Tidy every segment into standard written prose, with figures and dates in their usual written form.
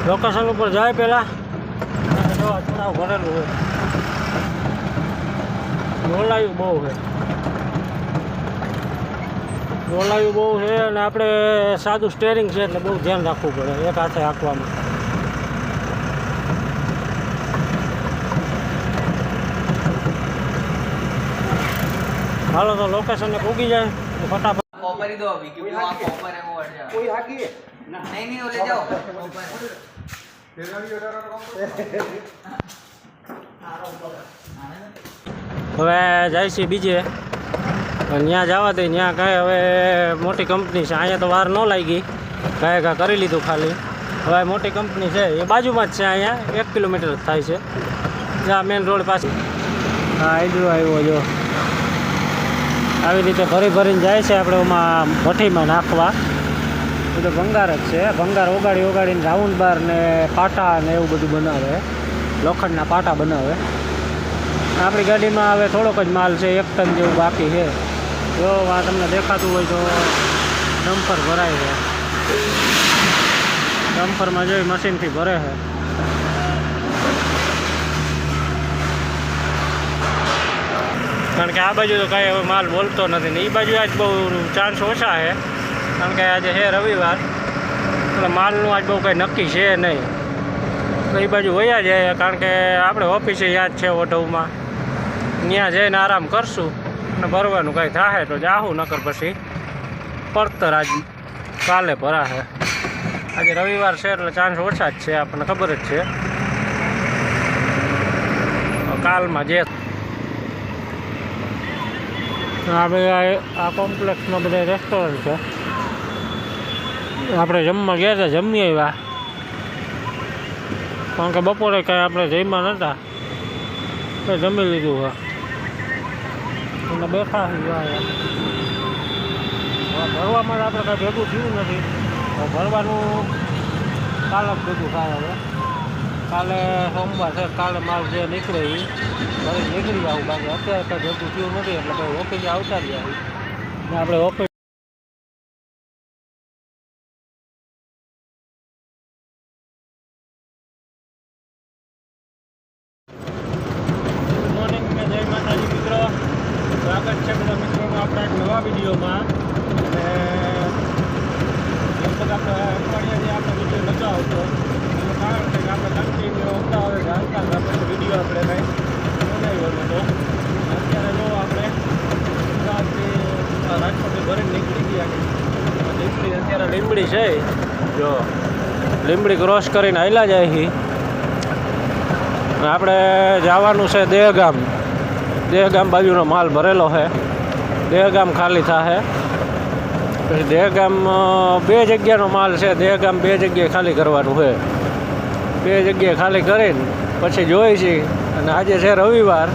Location ઉપર જાય પહેલાં જો થોડા ભરેલું હોય, ડોલાયું બહુ છે, ડોલાયું બહુ છે અને આપણે સાદું સ્ટેરિંગ છે એટલે બહુ ધ્યાન રાખવું પડે એક હાથે હાંકવામાં. હાલો તો લોકેશનને પૂગી જાય ફટાફટ. કોપરી દો અભી क्योंकि वहां कोपर है वो हट जाए. कोई हाकी है नहीं नहीं वो ले जाओ હવે જાય છે બીજે, ત્યાં જવા દે. ત્યાં કાંઈ હવે મોટી કંપની છે, અહીંયા તો વાર ન લાગી, કાંઈ કાંઈ કરી લીધું ખાલી. હવે મોટી કંપની છે એ બાજુમાં જ છે, અહીંયા 1 કિલોમીટર જ થાય છે જ્યાં મેઇન રોડ પાસે. હા આઈડરો આવ્યો જો, આવી રીતે ભરી ભરીને જાય છે આપણે એમાં ભઠ્ઠીમાં નાખવા. બધું ભંગાર જ છે, ભંગાર ઓગાડીને રાઉન્ડ બાર ને પાટા ને એવું બધું બનાવે, લોખંડના પાટા બનાવે. આપણી ગાડીમાં હવે થોડોક જ માલ છે, 1 ટન જેવું બાકી છે. જો આ તમને દેખાતું હોય તો ડમ્પર ભરાય છે, ડમ્પરમાં જોઈ મશીનથી ભરે છે. કારણ કે આ બાજુ તો કાંઈ હવે માલ બોલતો નથી ને એ બાજુ આજ બહુ ચાન્સ ઓછા છે, કારણ કે આજે છે રવિવાર એટલે માલનું આજ બહુ કંઈ નક્કી છે નહીં. તો એ બાજુ વયા જાય, કારણ કે આપણે ઓફિસે યાદ છે ઓઢવમાં, ત્યાં જઈને આરામ કરશું અને ભરવાનું કાંઈ થાય તો જાહું, નકર પછી પડતર આજ કાલે ભરાશે. આજે રવિવાર છે એટલે ચાન્સ ઓછા જ છે, આપણને ખબર જ છે. કાલમાં જે આપણે આ કોમ્પ્લેક્સમાં બધા રેસ્ટોરન્ટ છે, આપણે જમવા ગયા હતા, જમી આવ્યા. કારણ કે બપોરે કાંઈ આપણે જમ્યા નહોતા તો જમી લીધું છે અને બેઠા ભરવામાં આપણે કાંઈ ભેગું થયું નથી. ભરવાનું કાલે જ ભેગું થાય. હવે કાલે સોમવાર છે, કાલે માલ જે નીકળે એ ઘરે નીકળી આવું, બાકી અત્યારે કાંઈ ભેગું થયું નથી એટલે ભાઈ ઓફિસે આવતા રહ્યા ને આપણે ઓફિસ. ગુડ મોર્નિંગ ને જય માતાજી મિત્રો, સ્વાગત છે બધા મિત્રોનું આપણા એક નવા વિડીયોમાં. અને લગભગ આપણે અઠવાડિયાથી આપણે વિડીયો નહોતો આવતો, એનું કારણ છે કે આપણે કન્ટિન્યુ અમદાવાદ હાલતા આપણે વિડીયો આપણે કંઈ બનાવ્યો નહોતો. અત્યારે જો આપણે અમદાવાદથી રાજકોટથી ભરીને નીકળી ગયા. લીંબડી અત્યારે લીંબડી છે, જો લીંબડી ક્રોસ કરીને હાલ્યા જાય છે. આપણે જવાનું છે દહેગામ. દહેગામ બાજુનો માલ ભરેલો છે, દહેગામ ખાલી થશે. પછી દહેગામ 2 જગ્યાનો માલ છે, દહેગામ 2 જગ્યાએ ખાલી કરવાનું છે. 2 જગ્યાએ ખાલી કરીને પછી જોઈ છે. અને આજે છે રવિવાર,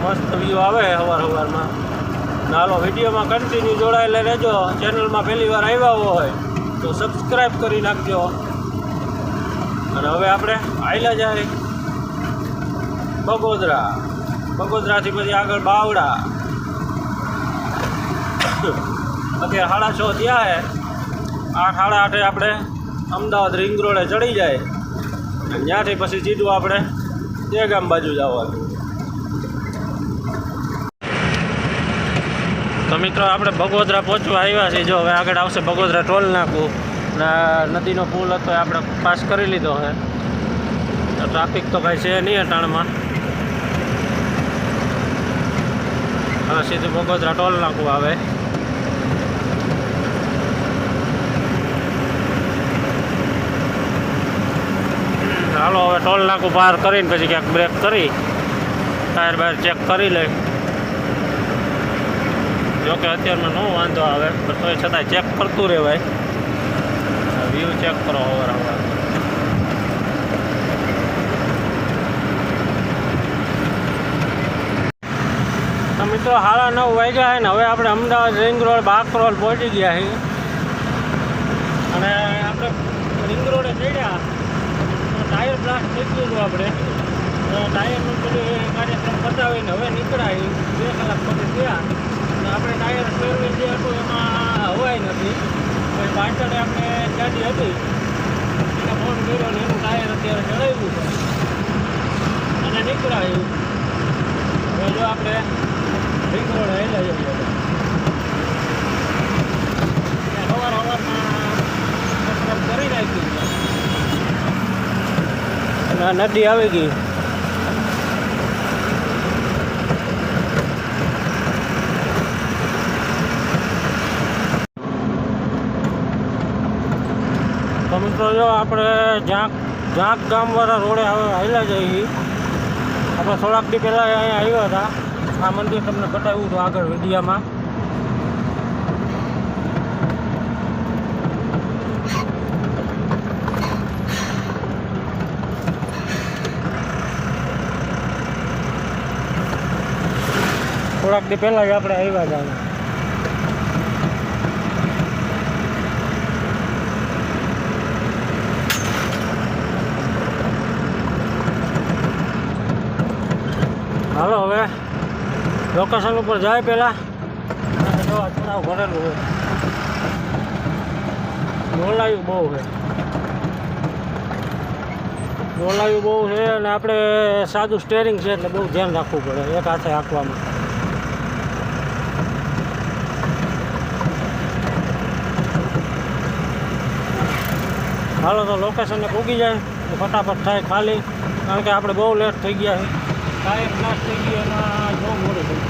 મસ્ત વ્યૂ આવે સવારમાં. નાલો વિડીયોમાં કન્ટિન્યુ જોડાયેલા રહેજો. ચેનલમાં પહેલી વાર આવ્યા હોય તો સબસ્ક્રાઈબ કરી નાખજો. અને હવે આપણે આયલા જાય બગોદરા, બગોદરાથી પછી આગળ બાવડા. અત્યારે 6:30 થયા છે, 8 સાડા 8 આપણે અમદાવાદ રિંગ રોડે ચડી જાય અને ત્યાંથી પછી સીધું આપણે દહેગામ બાજુ જવાનું. તો મિત્રો આપણે બગોદરા પહોંચવા આવ્યા છીએ. જો હવે આગળ આવશે બગોદરા ટોલ નાકું, નદીનો પુલ હતો આપણે પાસ કરી લીધો છે. ટ્રાફિક તો કાંઈ છે નહીં અટાણમાં. હવે સીધું બગોદરા ટોલ નાકું આવે. ચાલો હવે ટોલ નાકું પાર કરીને પછી ક્યાંક બ્રેક કરી ટાયર બાયર ચેક કરી લઈ. જોકે અત્યારમાં ન વાંધો આવે પણ તોય છતાંય ચેક કરતું રહેવાય. વ્યૂ ચેક કરો હવાર. તો મિત્રો 9:30 વાગ્યા છે ને હવે આપણે અમદાવાદ રિંગ રોડ બાકરોલ પહોંચી ગયા છીએ. અને આપણે રિંગ રોડે ચડ્યા ટાયર બ્લાસ્ટ થઈ ગયું હતું આપણે ટાયરનું પેલું કાર્યક્રમ પતાવીને હવે નીકળાય 2 કલાક પછી ગયા અને આપણે ટાયર ફેરવી જે હતું એમાં હવાય નથી પછી પાછળ આપણે ગાડી હતી એને ફોન કર્યો ને એનું ટાયર અત્યારે ચડાવ્યું છે અને નીકળાયું હવે જો આપણે રિંગ રોડ હેલા જઈએ સવારમાં કરી નાખ્યું અને નદી આવી ગઈ તો મિત્રો જો આપણે ઝાંક ગામવાળા રોડે હવે હાલ્યા જઈએ આપણે થોડાક દી પહેલાં અહીંયા આવ્યા હતા આ મંદિર તમને બતાવ્યું હતું આગળ વિડીયામાં થોડાક દી પહેલાં જ આપણે આવ્યા હતા હાલો હવે લોકેશન ઉપર જાય પહેલાં જો ચડાવ ભરેલું હોય ડોલાયું બહુ છે અને આપણે સાદું સ્ટેરિંગ છે એટલે બહુ ધ્યાન રાખવું પડે એક હાથે હાંકવામાં હાલો તો લોકેશનને પૂગી જાય તો ફટાફટ થાય ખાલી કારણ કે આપણે બહુ લેટ થઈ ગયા છે ટાયર બ્લાસ્ટ થઈ ગયું એમાં બહુ મોડું થઈ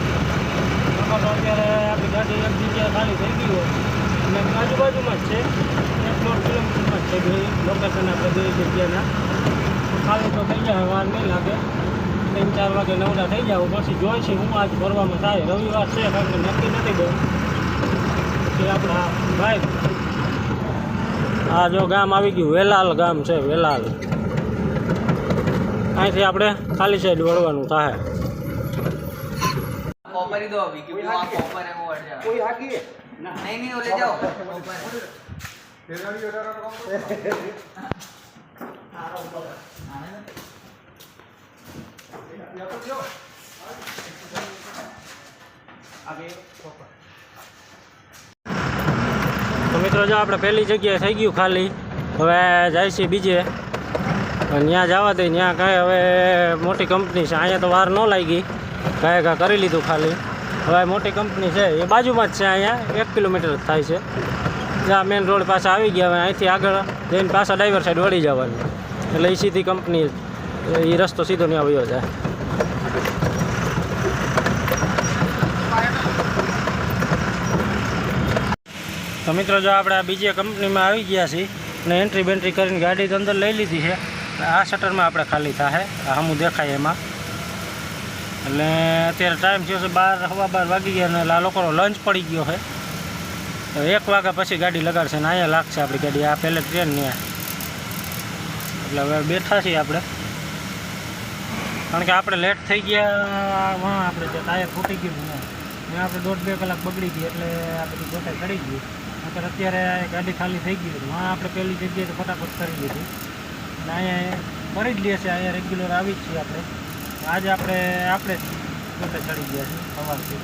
ગયું તો અત્યારે આપણી ગાડી એક જગ્યાએ ખાલી થઈ ગઈ હોય અને આજુબાજુમાં જ છે 1-1.5 કિલોમીટરમાં જ છે બે લોકેશન આપણે બે જગ્યાના ખાલી તો થઈ જાય વાર નહીં લાગે 3-4 વાગે નવડા થઈ જાવ પછી જોઈશે હું આજ ભરવામાં થાય રવિવાર છે કારણ કે નક્કી નથી બહુ પછી આપણા ભાઈ આ જો ગામ આવી ગયું વેલાલ ગામ છે વેલાલ અહીંથી આપણે ખાલી સાઈડ વળવાનું થાય કોપરી દો અભી क्योंकि वहां कॉपर है वो हट जाएगा कोई हाकी है नहीं वो ले जाओ તો મિત્રો જો આપણે પહેલી જગ્યાએ થઈ ગયું ખાલી હવે જાય છે બીજે ત્યાં જવા દે ત્યાં કાંઈ હવે મોટી કંપની છે અહીંયા તો વાર ન લાગી કાંઈ કરી લીધું ખાલી હવે મોટી કંપની છે એ બાજુમાં જ છે અહીંયા 1 કિલોમીટર જ થાય છે જ્યાં મેઇન રોડ પાસે આવી ગયા હવે અહીંથી આગળ જઈને પાછા ડ્રાઈવર સાઈડ વળી જવાનું એટલે એ સીધી કંપની એ રસ્તો સીધો ત્યાં આવ્યો જાય તો મિત્રો જો આપણે આ બીજી કંપનીમાં આવી ગયા છીએ અને એન્ટ્રી બેન્ટ્રી કરીને ગાડી તો અંદર લઈ લીધી છે આ શટરમાં આપણે ખાલી થાય આ હમું દેખાય એમાં એટલે અત્યારે ટાઈમ થયો છે 12 વાગી ગયા અને આ લોકોનો લંચ પડી ગયો છે તો 1 વાગ્યા પછી ગાડી લગાડશે ને અહીંયા લાગશે આપણી ગાડી આ પહેલે ટ્રેન ત્યાં એટલે હવે બેઠા છીએ આપણે કારણ કે આપણે લેટ થઈ ગયા વાં આપણે જે ટાયર ફૂટી ગયું ત્યાં આપણે 1.5-2 કલાક બગડી ગઈ એટલે આ બધી ગોઠાઈ ચડી ગઈ નકર અત્યારે ગાડી ખાલી થઈ ગઈ વાં આપણે પહેલી જગ્યાએ ફટાફટ કરી લીધી અને અહીંયા કરી જ લઈએ છીએ અહીંયા રેગ્યુલર આવી જ છીએ આપણે આજે આપણે જ ગોઠે ચડી ગયા છીએ સવારથી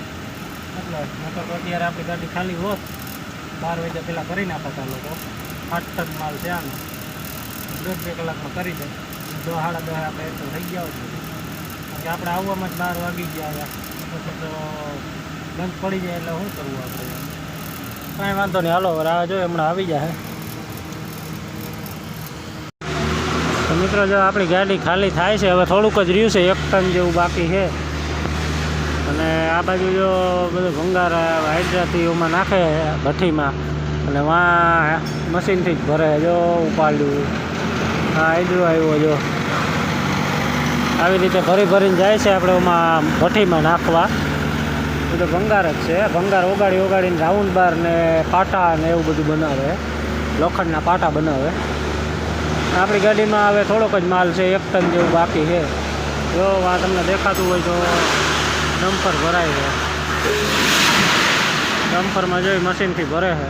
એટલે નકર તો અત્યારે આપણી ગાડી ખાલી હોત 12 વાગ્યા પહેલાં કરી નાખતા લોકો 8 ટન માલ છે આનો 1.5-2 કલાકમાં કરી દે 10-10:30 આપણે તો થઈ ગયા હોય કારણ કે આપણે આવવામાં જ 12 વાગી ગયા પછી તો બંધ પડી જાય એટલે શું કરવું આપણે કાંઈ વાંધો નહીં હાલો રાહ જોઈએ હમણાં આવી જાય તો મિત્રો જો આપણી ગાડી ખાલી થાય છે હવે થોડુંક જ રહ્યું છે 1 ટન જેવું બાકી છે અને આ બાજુ જો બધું ભંગાર હાઇડ્રાથી એમાં નાખે ભઠ્ઠીમાં અને વાં મશીનથી જ ભરે જો ઉપાડ્યું હા હાઇડ્રો આવ્યો જો આવી રીતે ભરીને જાય છે આપણે એમાં ભઠ્ઠીમાં નાખવા બધું ભંગાર જ છે ભંગાર ઓગાડીને રાઉન્ડ બાર ને પાટા ને એવું બધું બનાવે લોખંડના પાટા બનાવે આપણી ગાડીમાં હવે થોડોક જ માલ છે 1 ટન જેવું બાકી છે જો આ તમને દેખાતું હોય તો ડમ્પર ભરાય છે ડમ્પરમાં જોઈ મશીનથી ભરે છે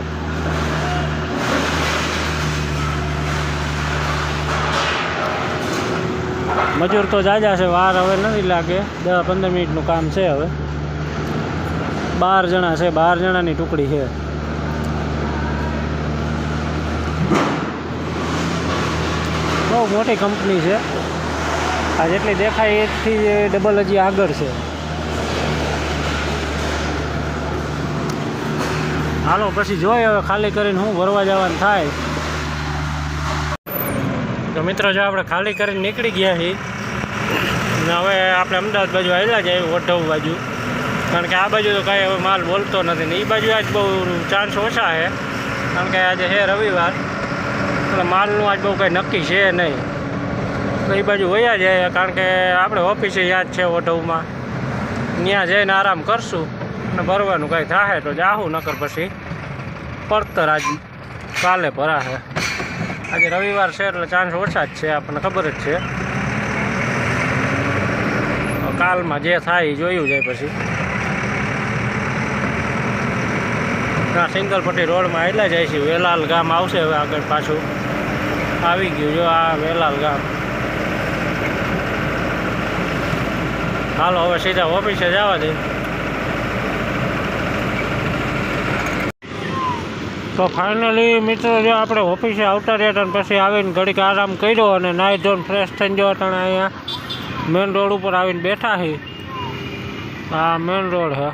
મજૂર તો જાજા છે, વાર હવે નથી લાગે, 10-15 મિનિટનું કામ છે. હવે 12 જણા છે, 12 જણાની ટુકડી છે. બહુ મોટી કંપની છે. આ જેટલી દેખાય એથી ડબલ હજી આગળ છે. હાલો પછી જોઈએ હવે ખાલી કરીને હું ભરવા જવાનું થાય. તો મિત્રો જો આપણે ખાલી કરીને નીકળી ગયા છીએ ને હવે આપણે અમદાવાદ બાજુ આવેલા જાય વઢવ બાજુ, કારણ કે આ બાજુ તો કાંઈ હવે માલ બોલતો નથી ને એ બાજુ આજ બહુ ચાન્સ ઓછા છે, કારણ કે આજે છે રવિવાર એટલે માલનું આજ બહુ કંઈ નક્કી છે નહીં. તો એ બાજુ વયા જાય, કારણ કે આપણે ઓફિસે યાદ છે વઢવમાં, ત્યાં જઈને આરામ કરશું અને ભરવાનું કાંઈ થાય તો જાહું, નકર પછી પડતર આજ કાલે ભરાશે. આજે રવિવાર છે એટલે ચાન્સ ઓછા જ છે, આપણને ખબર જ છે. કાલમાં જે થાય એ જોયું જાય. પછી આ સિંગલ પટ્ટી રોડમાં આવેલા જાય છે. વેલાલ ગામ આવશે હવે આગળ, પાછું આવી ગયું જો આ વેલાલ ગામ. હાલો હવે સીધા ઓફિસે જવા દે. તો ફાઇનલી મિત્રો જો આપણે ઓફિસે આવતા રહ્યા હતા, પછી આવીને ઘડીક આરામ કર્યો અને નાહી ધોઈને ફ્રેશ થઈને જો અટાણે અહીંયા મેઇન રોડ ઉપર આવીને બેઠા છીએ. આ મેઇન રોડ છે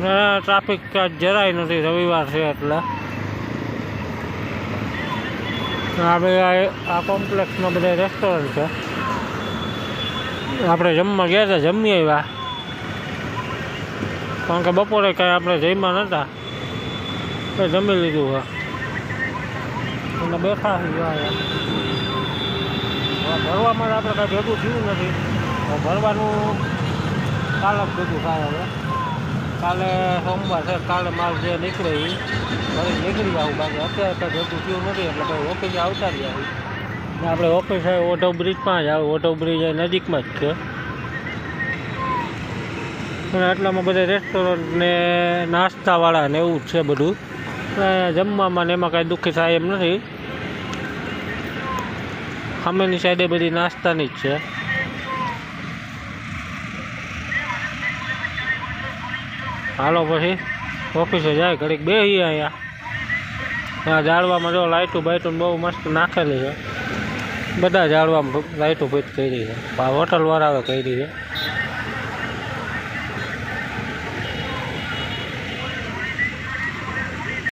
ને ટ્રાફિક જરાય નથી, રવિવાર છે એટલે. આ કોમ્પ્લેક્સમાં બધા રેસ્ટોરન્ટ છે. આપણે જમવા ગયા હતા, જમી આવ્યા, કારણ કે બપોરે કાંઈ આપણે જમ્યા નહોતા, એ જમી લીધું છે અને બેઠા છીએ. ભરવામાં આપણે કાંઈ ભેગું થયું નથી, ભરવાનું કાલે જ ભેગું થાય. હવે કાલે સોમવાર છે, કાલે માલ જે નીકળે એ ઘરે નીકળી આવું, બાકી અત્યારે કાંઈ ભેગું થયું નથી એટલે ભાઈ ઓફિસે આવતા રહ્યા. ને આપણે ઓફિસ આવે ઓઢવ બ્રિજમાં જ આવે, ઓઢવ બ્રિજ નજીકમાં જ છે અને આટલામાં બધા રેસ્ટોરન્ટ ને નાસ્તાવાળા ને એવું જ છે બધું. જમવામાં ને એમાં કાંઈ દુઃખી થાય એમ નથી. સામેની સાઈડે બધી નાસ્તાની જ છે. હાલો પછી ઓફિસે જાય, ઘડીક બેસીએ અહીંયા. ત્યાં ઝાડવામાં જો લાઇટું બાઇટું બહુ મસ્ત નાખેલી છે, બધા ઝાડવામાં લાઇટું ફિટ કરી છે. હોટલવાળાએ કરી છે.